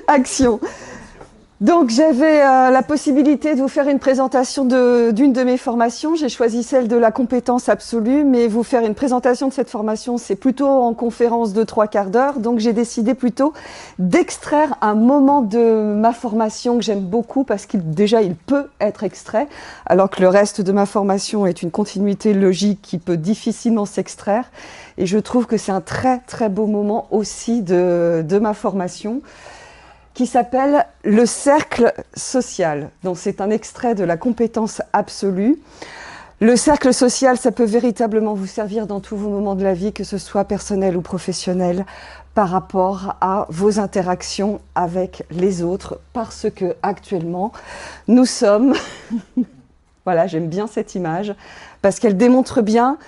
Action. Donc j'avais la possibilité de vous faire une présentation d'une de mes formations. J'ai choisi celle de la compétence absolue, mais vous faire une présentation de cette formation, c'est plutôt en conférence de 3/4 d'heure. Donc j'ai décidé plutôt d'extraire un moment de ma formation que j'aime beaucoup parce qu'il peut être extrait, alors que le reste de ma formation est une continuité logique qui peut difficilement s'extraire. Et je trouve que c'est un très très beau moment aussi de ma formation, qui s'appelle le cercle social. Donc c'est un extrait de la compétence absolue. Le cercle social, ça peut véritablement vous servir dans tous vos moments de la vie, que ce soit personnel ou professionnel, par rapport à vos interactions avec les autres, parce que actuellement, nous sommes... Voilà, j'aime bien cette image, parce qu'elle démontre bien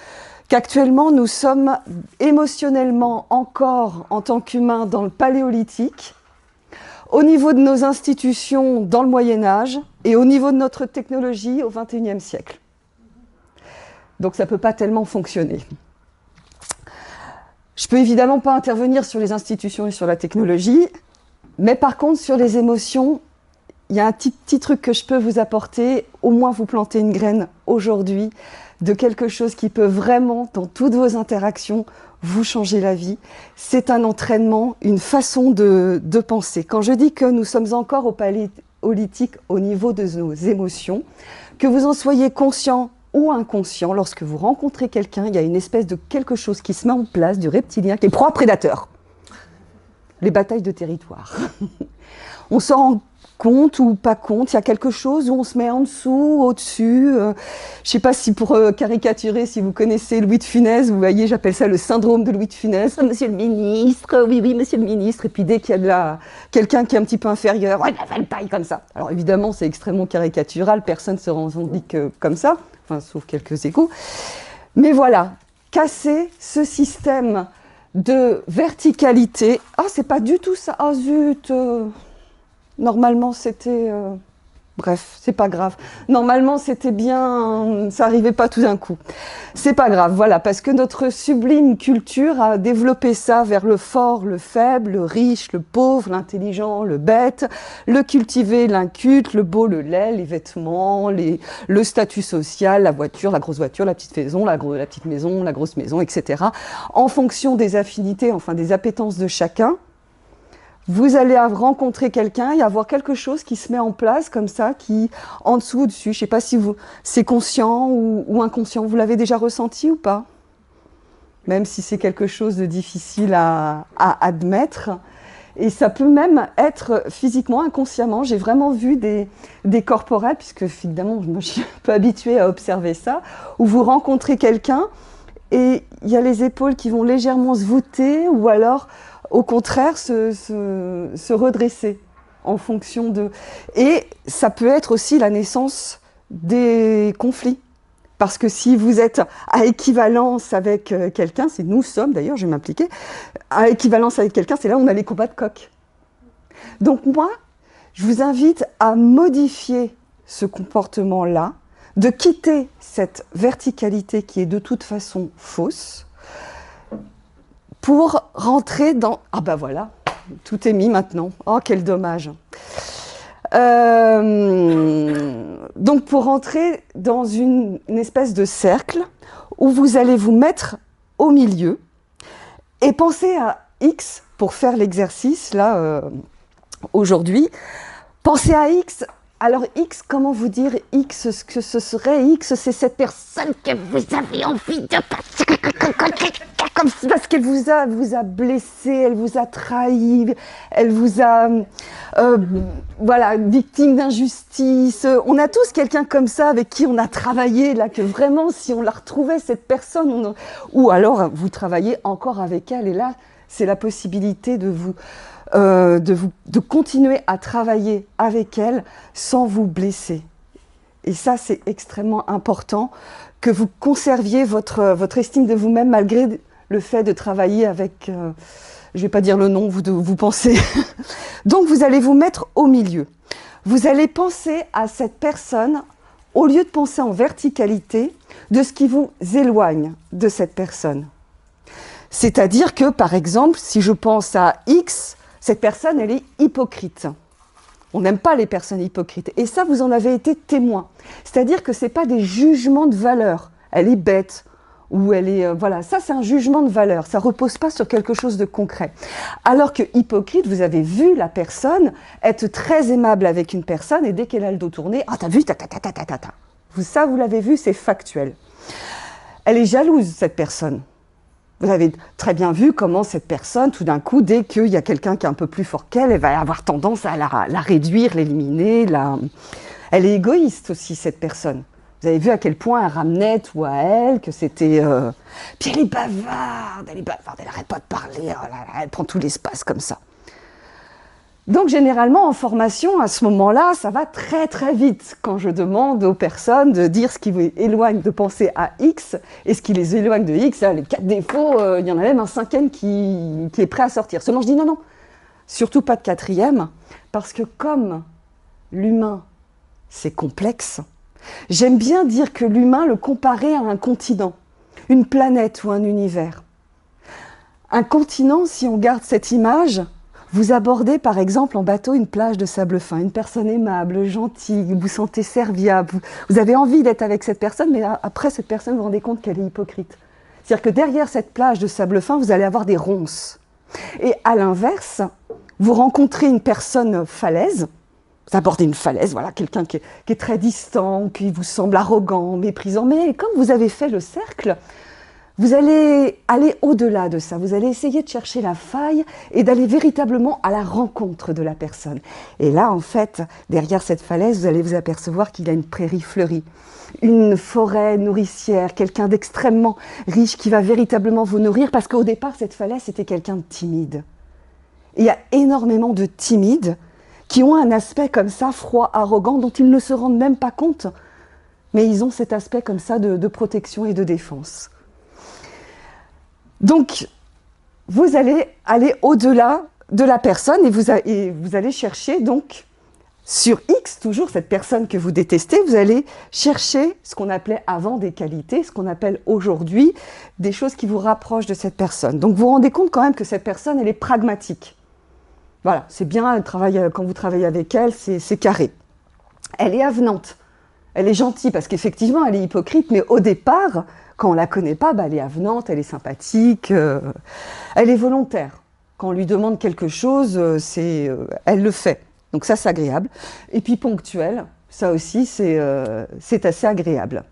qu'actuellement, nous sommes émotionnellement encore, en tant qu'humains, dans le paléolithique, au niveau de nos institutions dans le Moyen-Âge et au niveau de notre technologie au XXIe siècle. Donc ça ne peut pas tellement fonctionner. Je ne peux évidemment pas intervenir sur les institutions et sur la technologie, mais par contre sur les émotions, il y a un petit truc que je peux vous apporter, au moins vous planter une graine aujourd'hui de quelque chose qui peut vraiment, dans toutes vos interactions, vous changer la vie. C'est un entraînement, une façon de penser. Quand je dis que nous sommes encore au paléolithique au niveau de nos émotions, que vous en soyez conscient ou inconscient, lorsque vous rencontrez quelqu'un, il y a une espèce de quelque chose qui se met en place, du reptilien, qui est proie-prédateur. Les batailles de territoire. On s'en rend compte ou pas compte, il y a quelque chose où on se met en dessous, au-dessus. Je ne sais pas si pour caricaturer, si vous connaissez Louis de Funès, vous voyez, j'appelle ça le syndrome de Louis de Funès. Monsieur le ministre, oui, monsieur le ministre. Et puis dès qu'il y a quelqu'un qui est un petit peu inférieur, ouais, elle taille comme ça. Alors évidemment, c'est extrêmement caricatural, personne ne se revendique comme ça, enfin, sauf quelques échos. Mais voilà, casser ce système de verticalité. Ah, c'est pas du tout ça. Ah, zut normalement, c'était... Bref, c'est pas grave. Normalement, c'était bien... Ça arrivait pas tout d'un coup. C'est pas grave, voilà, parce que notre sublime culture a développé ça vers le fort, le faible, le riche, le pauvre, l'intelligent, le bête, le cultivé, l'inculte, le beau, le laid, les vêtements, le statut social, la voiture, la grosse voiture, la petite maison, la petite maison, la grosse maison, etc. En fonction des affinités, enfin des appétences de chacun, vous allez rencontrer quelqu'un et avoir quelque chose qui se met en place comme ça, qui en dessous ou dessus. Je ne sais pas si c'est conscient ou inconscient. Vous l'avez déjà ressenti ou pas? Même si c'est quelque chose de difficile à admettre. Et ça peut même être physiquement, inconsciemment. J'ai vraiment vu des corporels, puisque évidemment, moi, je suis un peu habituée à observer ça, où vous rencontrez quelqu'un et il y a les épaules qui vont légèrement se voûter ou alors... au contraire, se redresser en fonction de... Et ça peut être aussi la naissance des conflits. Parce que si vous êtes à équivalence avec quelqu'un, c'est nous sommes d'ailleurs, je vais m'impliquer, à équivalence avec quelqu'un, c'est là où on a les combats de coq. Donc moi, je vous invite à modifier ce comportement-là, de quitter cette verticalité qui est de toute façon fausse, pour rentrer dans... Ah ben voilà, tout est mis maintenant. Oh, quel dommage. Donc pour rentrer dans une espèce de cercle où vous allez vous mettre au milieu et penser à X pour faire l'exercice, là, aujourd'hui. Pensez à X. Alors X, comment vous dire X? Ce que ce serait X, c'est cette personne que vous avez envie de... Parce qu'elle vous a blessé, elle vous a trahi, elle vous a... voilà, victime d'injustice. On a tous quelqu'un comme ça avec qui on a travaillé, là, que vraiment, si on la retrouvait, cette personne, ou alors vous travaillez encore avec elle, et là, c'est la possibilité de continuer à travailler avec elle sans vous blesser. Et ça, c'est extrêmement important, que vous conserviez votre estime de vous-même malgré le fait de travailler avec, je ne vais pas dire le nom, vous pensez. Donc, vous allez vous mettre au milieu. Vous allez penser à cette personne, au lieu de penser en verticalité, de ce qui vous éloigne de cette personne. C'est-à-dire que, par exemple, si je pense à X, Cette personne, elle est hypocrite. On n'aime pas les personnes hypocrites. Et ça, vous en avez été témoin. C'est-à-dire que ce n'est pas des jugements de valeur. Elle est bête, ou elle est... voilà, ça c'est un jugement de valeur. Ça ne repose pas sur quelque chose de concret. Alors que hypocrite, vous avez vu la personne être très aimable avec une personne, et dès qu'elle a le dos tourné, « Ah, t'as vu, ta. Ça, vous l'avez vu, c'est factuel. Elle est jalouse, cette personne. Vous avez très bien vu comment cette personne, tout d'un coup, dès qu'il y a quelqu'un qui est un peu plus fort qu'elle, elle va avoir tendance à la réduire, l'éliminer. Elle est égoïste aussi, cette personne. Vous avez vu à quel point elle ramenait tout à elle, que c'était... Puis elle est bavarde, elle n'arrête pas de parler, elle prend tout l'espace comme ça. Donc généralement en formation, à ce moment-là, ça va très très vite quand je demande aux personnes de dire ce qui vous éloigne de penser à X et ce qui les éloigne de X. Les 4 défauts, il y en a même un 5e qui est prêt à sortir. Seulement je dis non, surtout pas de 4e, parce que comme l'humain c'est complexe, j'aime bien dire que l'humain le comparer à un continent, une planète ou un univers. Un continent, si on garde cette image, vous abordez par exemple en bateau une plage de sable fin, une personne aimable, gentille, vous vous sentez serviable, vous avez envie d'être avec cette personne, mais après cette personne, vous vous rendez compte qu'elle est hypocrite. C'est-à-dire que derrière cette plage de sable fin, vous allez avoir des ronces. Et à l'inverse, vous rencontrez une personne falaise, vous abordez une falaise, voilà, quelqu'un qui est très distant, qui vous semble arrogant, méprisant, mais comme vous avez fait le cercle, vous allez aller au-delà de ça, vous allez essayer de chercher la faille et d'aller véritablement à la rencontre de la personne. Et là, en fait, derrière cette falaise, vous allez vous apercevoir qu'il y a une prairie fleurie, une forêt nourricière, quelqu'un d'extrêmement riche qui va véritablement vous nourrir, parce qu'au départ, cette falaise, c'était quelqu'un de timide. Et il y a énormément de timides qui ont un aspect comme ça, froid, arrogant, dont ils ne se rendent même pas compte, mais ils ont cet aspect comme ça de protection et de défense. Donc, vous allez aller au-delà de la personne et vous allez chercher donc sur X, toujours cette personne que vous détestez, vous allez chercher ce qu'on appelait avant des qualités, ce qu'on appelle aujourd'hui des choses qui vous rapprochent de cette personne. Donc, vous vous rendez compte quand même que cette personne, elle est pragmatique. Voilà, c'est bien, quand vous travaillez avec elle, c'est carré. Elle est avenante, elle est gentille parce qu'effectivement, elle est hypocrite, mais au départ... Quand on ne la connaît pas, elle est avenante, elle est sympathique, elle est volontaire. Quand on lui demande quelque chose, elle le fait. Donc ça, c'est agréable. Et puis ponctuelle, ça aussi, c'est assez agréable.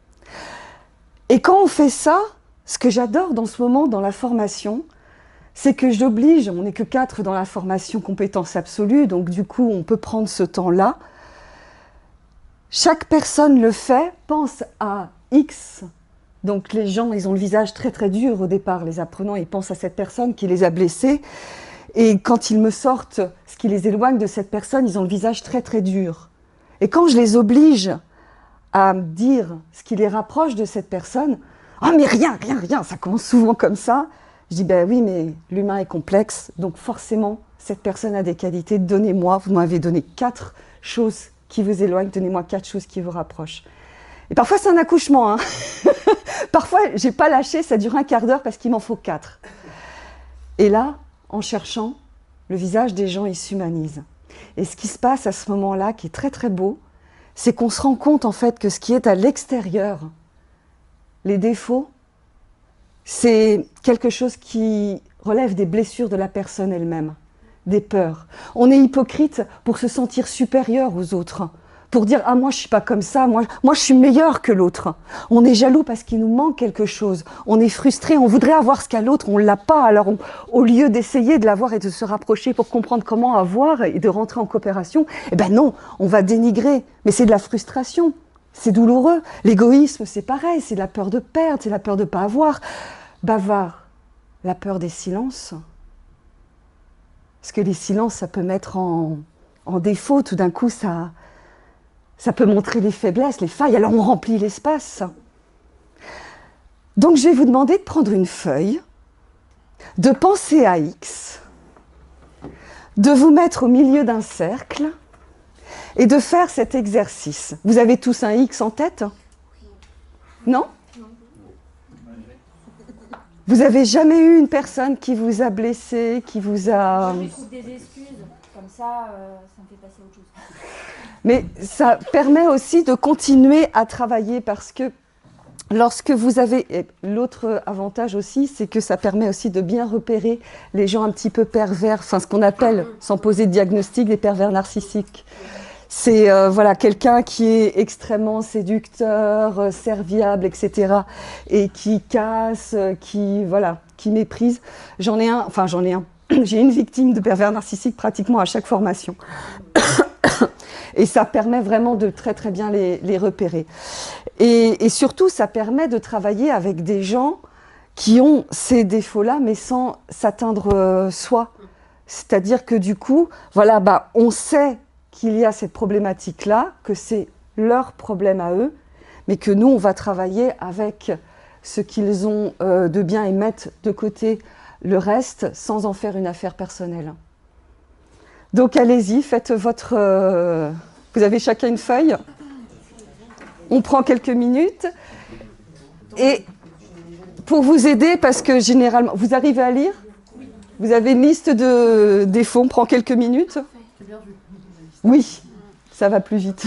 Et quand on fait ça, ce que j'adore dans ce moment, dans la formation, c'est que j'oblige, on n'est que 4 dans la formation compétences absolues, donc du coup, on peut prendre ce temps-là. Chaque personne le fait, pense à X. Donc les gens, ils ont le visage très très dur au départ, les apprenants, ils pensent à cette personne qui les a blessés. Et quand ils me sortent ce qui les éloigne de cette personne, ils ont le visage très très dur. Et quand je les oblige à me dire ce qui les rapproche de cette personne, « Ah mais rien, ça commence souvent comme ça », je dis « Ben oui, mais l'humain est complexe, donc forcément, cette personne a des qualités, donnez-moi, vous m'avez donné 4 choses qui vous éloignent, donnez-moi 4 choses qui vous rapprochent. » Et parfois, c'est un accouchement. Hein. Parfois, je n'ai pas lâché, ça dure un quart d'heure parce qu'il m'en faut 4. Et là, en cherchant, le visage des gens, il s'humanise. Et ce qui se passe à ce moment-là, qui est très très beau, c'est qu'on se rend compte en fait que ce qui est à l'extérieur, les défauts, c'est quelque chose qui relève des blessures de la personne elle-même, des peurs. On est hypocrite pour se sentir supérieur aux autres. Pour dire « Ah, moi, je ne suis pas comme ça, moi, je suis meilleur que l'autre ». On est jaloux parce qu'il nous manque quelque chose. On est frustré, on voudrait avoir ce qu'a l'autre, on ne l'a pas. Alors, au lieu d'essayer de l'avoir et de se rapprocher pour comprendre comment avoir et de rentrer en coopération, eh ben non, on va dénigrer. Mais c'est de la frustration, c'est douloureux. L'égoïsme, c'est pareil, c'est la peur de perdre, c'est la peur de ne pas avoir. Bavard, la peur des silences. Parce que les silences, ça peut mettre en défaut, tout d'un coup, ça peut montrer les faiblesses, les failles, alors on remplit l'espace. Donc je vais vous demander de prendre une feuille, de penser à X, de vous mettre au milieu d'un cercle et de faire cet exercice. Vous avez tous un X en tête? Non? Vous avez jamais eu une personne qui vous a blessé, qui vous a... Je lui trouve des excuses, comme ça me fait passer à autre chose. Mais ça permet aussi de continuer à travailler parce que lorsque vous avez... L'autre avantage aussi, c'est que ça permet aussi de bien repérer les gens un petit peu pervers, enfin ce qu'on appelle, sans poser de diagnostic, des pervers narcissiques. C'est voilà, quelqu'un qui est extrêmement séducteur, serviable, etc. et qui casse, qui méprise. J'en ai un. J'ai une victime de pervers narcissique pratiquement à chaque formation. Et ça permet vraiment de très très bien les repérer. Et surtout, ça permet de travailler avec des gens qui ont ces défauts-là, mais sans s'atteindre soi. C'est-à-dire que du coup, voilà, on sait qu'il y a cette problématique-là, que c'est leur problème à eux, mais que nous, on va travailler avec ce qu'ils ont de bien et mettre de côté le reste sans en faire une affaire personnelle. Donc allez-y, faites votre... vous avez chacun une feuille. On prend quelques minutes. Et pour vous aider, parce que généralement... Vous arrivez à lire ? Vous avez une liste de défauts, on prend quelques minutes. Oui, ça va plus vite.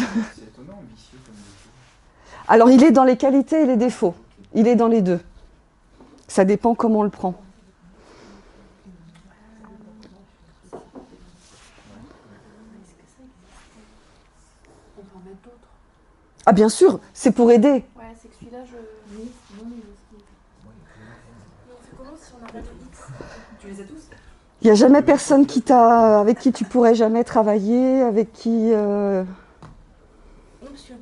Alors, il est dans les qualités et les défauts. Il est dans les deux. Ça dépend comment on le prend. On peut en mettre d'autres. Ah, bien sûr, c'est pour aider. Ouais, c'est que celui-là, Oui, non, mais c'est comment si on n'a pas de X? Tu les as tous? Il n'y a jamais personne avec qui tu pourrais jamais travailler, avec qui... Non, parce que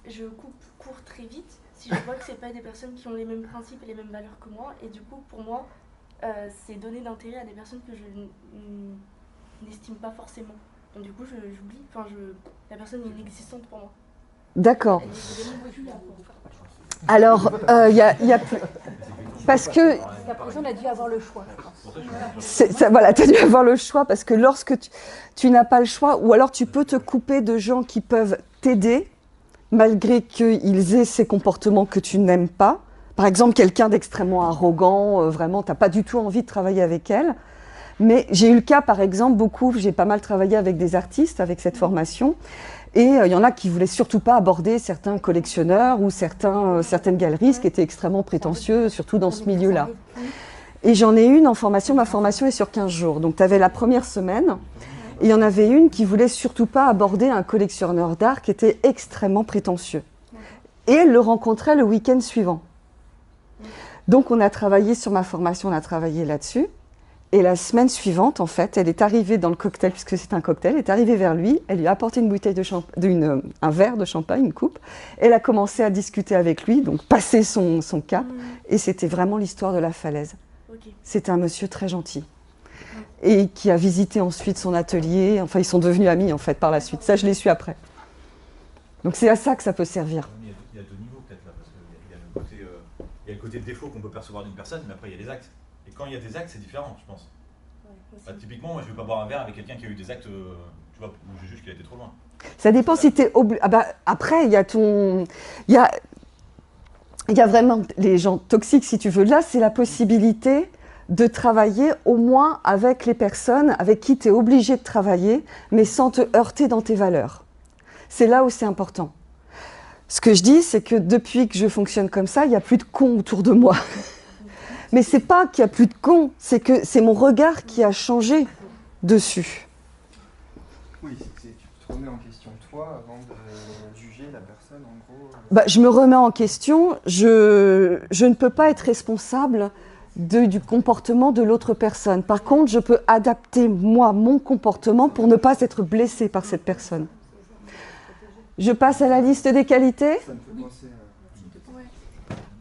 je coupe court très vite si je vois que c'est pas des personnes qui ont les mêmes principes et les mêmes valeurs que moi. Et du coup, pour moi, c'est donner d'intérêt à des personnes que je n'estime pas forcément. Donc du coup, j'oublie. La personne est inexistante pour moi. D'accord. Elle est vraiment populaire. Alors, il y a plus... Parce que... Après, on a dû avoir le choix, je pense. Voilà, tu as dû avoir le choix, parce que lorsque tu n'as pas le choix, ou alors tu peux te couper de gens qui peuvent t'aider, malgré qu'ils aient ces comportements que tu n'aimes pas. Par exemple, quelqu'un d'extrêmement arrogant, vraiment, tu n'as pas du tout envie de travailler avec elle. Mais j'ai eu le cas, par exemple, j'ai pas mal travaillé avec des artistes, avec cette formation, et il y en a qui voulaient surtout pas aborder certains collectionneurs ou certaines galeristes qui étaient extrêmement prétentieux, surtout dans ce milieu-là. Et j'en ai une en formation, ma formation est sur 15 jours. Donc tu avais la première semaine, et il y en avait une qui voulait surtout pas aborder un collectionneur d'art qui était extrêmement prétentieux. Et elle le rencontrait le week-end suivant. Donc on a travaillé sur ma formation, on a travaillé là-dessus. Et la semaine suivante, en fait, elle est arrivée dans le cocktail, puisque c'est un cocktail, elle est arrivée vers lui, elle lui a apporté une bouteille de un verre de champagne, une coupe. Elle a commencé à discuter avec lui, donc passer son cap, et c'était vraiment l'histoire de la falaise. Okay. C'était un monsieur très gentil, et qui a visité ensuite son atelier, enfin ils sont devenus amis en fait par la suite, ça je l'ai su après. Donc c'est à ça que ça peut servir. Il y a deux niveaux peut-être là, parce qu'il y a le côté défaut qu'on peut percevoir d'une personne, mais après il y a les actes. Et quand il y a des actes, c'est différent, je pense. Ouais, typiquement, moi, je ne vais pas boire un verre avec quelqu'un qui a eu des actes, tu vois, où je juge qu'il a été trop loin. Ça dépend si tu es obligé. Après, il y a il y a vraiment les gens toxiques, si tu veux. Là, c'est la possibilité de travailler au moins avec les personnes avec qui tu es obligé de travailler, mais sans te heurter dans tes valeurs. C'est là où c'est important. Ce que je dis, c'est que depuis que je fonctionne comme ça, il n'y a plus de cons autour de moi. Mais c'est pas qu'il n'y a plus de cons, c'est que c'est mon regard qui a changé dessus. Oui, tu te remets en question toi avant de juger la personne, en gros. Je me remets en question, je ne peux pas être responsable du comportement de l'autre personne. Par contre, je peux adapter, moi, mon comportement pour ne pas être blessée par cette personne. Je passe à la liste des qualités. Ça me fait penser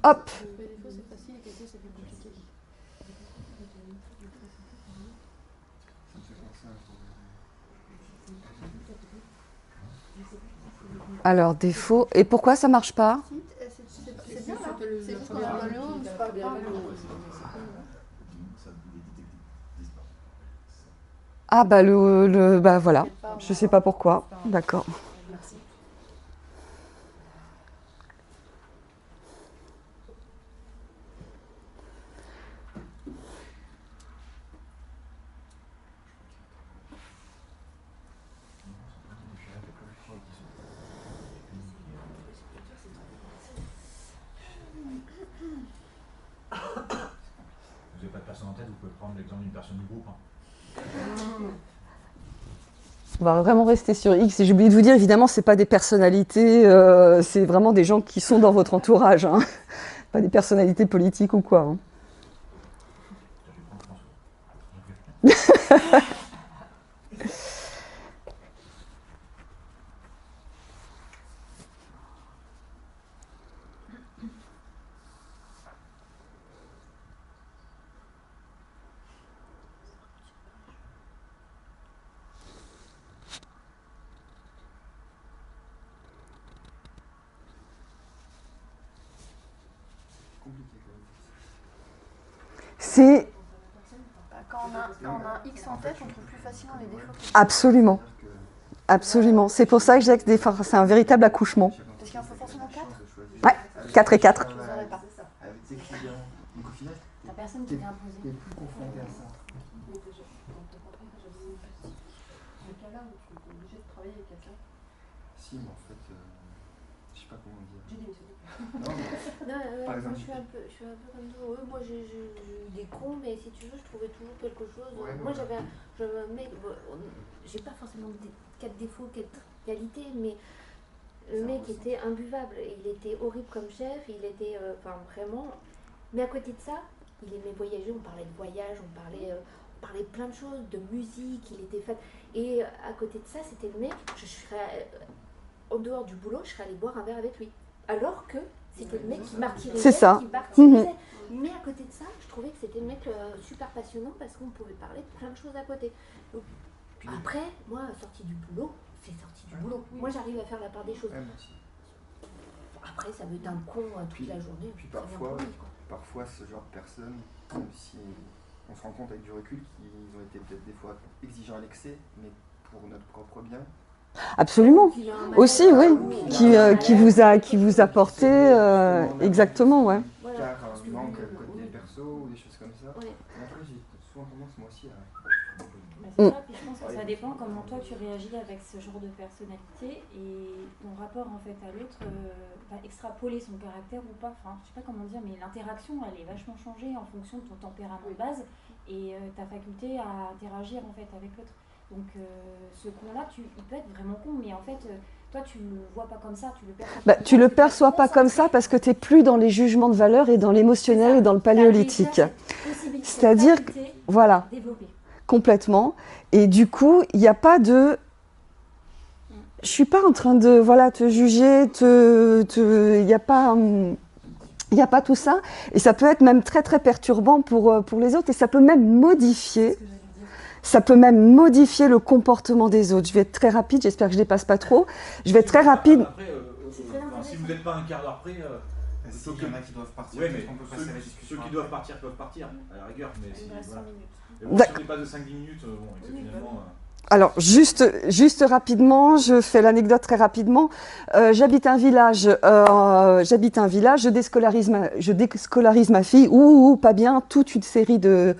Hop. Alors, défaut. Et pourquoi ça marche pas? C'est bien là. C'est juste qu'on est dans le haut, c'est pas bien. Ah voilà. Je sais pas pourquoi. D'accord. pouvez prendre l'exemple d'une personne du groupe. Hein. On va vraiment rester sur X. Et j'ai oublié de vous dire, évidemment, ce n'est pas des personnalités, c'est vraiment des gens qui sont dans votre entourage. Hein. Pas des personnalités politiques ou quoi. Hein. C'est... Quand on a un X en tête, on trouve plus facilement les défauts. Absolument. Absolument. C'est pour ça que je disais que c'est un véritable accouchement. Parce qu'il en faut forcément 4. Ouais, 4 et 4. Je vous aurais pas. La personne qui t'est imposée. T'es plus confronté à ça. Si, mais en fait, je sais pas comment dire. Non, Par exemple, moi je suis un peu comme toi. Ouais, moi j'ai eu des cons, mais si tu veux, je trouvais toujours quelque chose. Ouais, Moi voilà. j'avais un mec, j'ai pas forcément 4 défauts, 4 qualités, mais le mec était imbuvable. Il était horrible comme chef, il était. Enfin, vraiment. Mais à côté de ça, il aimait voyager, on parlait de voyage, on parlait plein de choses, de musique, il était fan. Et à côté de ça, c'était le mec, je serais. En dehors du boulot, je serais allée boire un verre avec lui. Alors que c'était le mec qui martyrisait. C'est ça. Qui martyrisait. Mhm. Mais à côté de ça, je trouvais que c'était le mec super passionnant parce qu'on pouvait parler de plein de choses à côté. Donc, après, moi, sortie du boulot, c'est sorti du boulot. Moi, j'arrive à faire la part des choses. Ouais, moi aussi. Après, ça veut être un con toute la journée. Puis ça vient parfois, pour lui, quoi. parfois, ce genre de personnes, même si on se rend compte avec du recul qu'ils ont été peut-être des fois exigeants à l'excès, mais pour notre propre bien. Absolument. Qu'il a un malade, Aussi, oui. Qui vous a porté, Justement, exactement, ouais. Voilà, Car parce que manque lui, côté perso ou des choses comme ça. Ouais. Et après, j'ai souvent tendance, moi aussi, à. Bah, c'est ça, puis je pense que ça dépend comment toi tu réagis avec ce genre de personnalité et ton rapport en fait à l'autre va extrapoler son caractère ou pas. Enfin, je sais pas comment dire, mais l'interaction elle est vachement changée en fonction de ton tempérament de base et ta faculté à interagir en fait avec l'autre. Donc ce con-là, il peut être vraiment con, mais en fait, toi tu le vois pas comme ça, tu le perçois. Bah, tu le perçois pas comme ça parce que tu n'es plus dans les jugements de valeur et dans l'émotionnel et dans le paléolithique. C'est-à-dire que, voilà, Développer. complètement. Et du coup, il n'y a pas de... Je suis pas en train de te juger, il n'y a pas... Il n'y a pas tout ça. Et ça peut être même très très perturbant pour les autres et ça peut même modifier... Ça peut même modifier le comportement des autres. Je vais être très rapide, j'espère que je ne dépasse pas trop. Je vais être très rapide. Après, si vous n'êtes pas un quart d'heure près, S'il y en a qui doivent partir, ouais, mais on peut passer à la discussion. ceux qui doivent partir peuvent partir, à la rigueur. Mais si, Il me reste voilà. 5 minutes. Mais bon, si on n'est pas de 5-10 minutes, bon, exceptionnellement. Alors, juste rapidement, je fais l'anecdote très rapidement. J'habite un village, je déscolarise ma fille. Ouh, pas bien. Toute une série de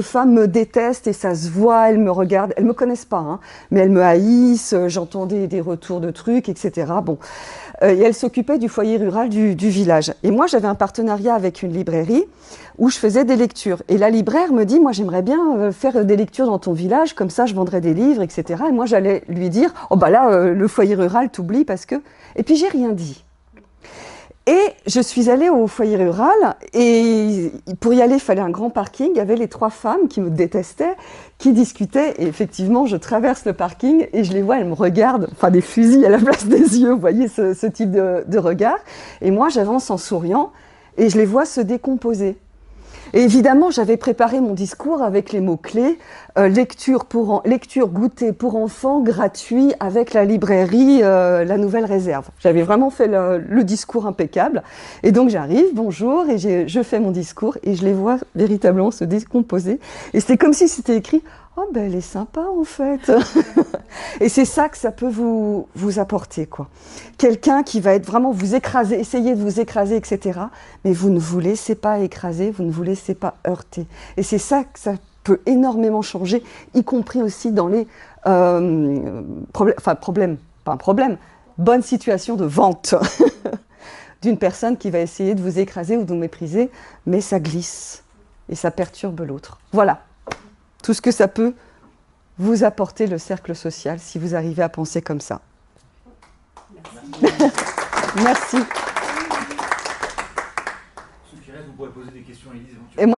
femmes me détestent et ça se voit. Elles me regardent, elles me connaissent pas, hein, mais elles me haïssent. J'entends des retours de trucs, etc. Bon, et elles s'occupaient du foyer rural du village. Et moi, j'avais un partenariat avec une librairie où je faisais des lectures. Et la libraire me dit, moi j'aimerais bien faire des lectures dans ton village, comme ça je vendrais des livres, etc. Et moi j'allais lui dire, oh bah là, le foyer rural t'oublie parce que... Et puis j'ai rien dit. Et je suis allée au foyer rural et pour y aller, il fallait un grand parking. Il y avait les 3 femmes qui me détestaient, qui discutaient. Et effectivement, je traverse le parking et je les vois, elles me regardent, enfin des fusils à la place des yeux, vous voyez ce type de regard. Et moi j'avance en souriant et je les vois se décomposer. Et évidemment, j'avais préparé mon discours avec les mots-clés lecture goûter pour enfants gratuit avec la librairie La Nouvelle Réserve. J'avais vraiment fait le discours impeccable. Et donc j'arrive, bonjour, et je fais mon discours et je les vois véritablement se décomposer. Et c'était comme si c'était écrit « Oh, ben elle est sympa en fait !» Et c'est ça que ça peut vous apporter, quoi. Quelqu'un qui va être vraiment vous écraser, essayer de vous écraser, etc. Mais vous ne vous laissez pas écraser, vous ne vous laissez pas heurter. Et c'est ça que ça peut énormément changer, y compris aussi dans les bonne situation de vente d'une personne qui va essayer de vous écraser ou de vous mépriser, mais ça glisse. et ça perturbe l'autre. Voilà, tout ce que ça peut vous apporter le cercle social si vous arrivez à penser comme ça. Merci. Ceux qui restent, vous pourrez poser des questions à Élise éventuellement. Et moi,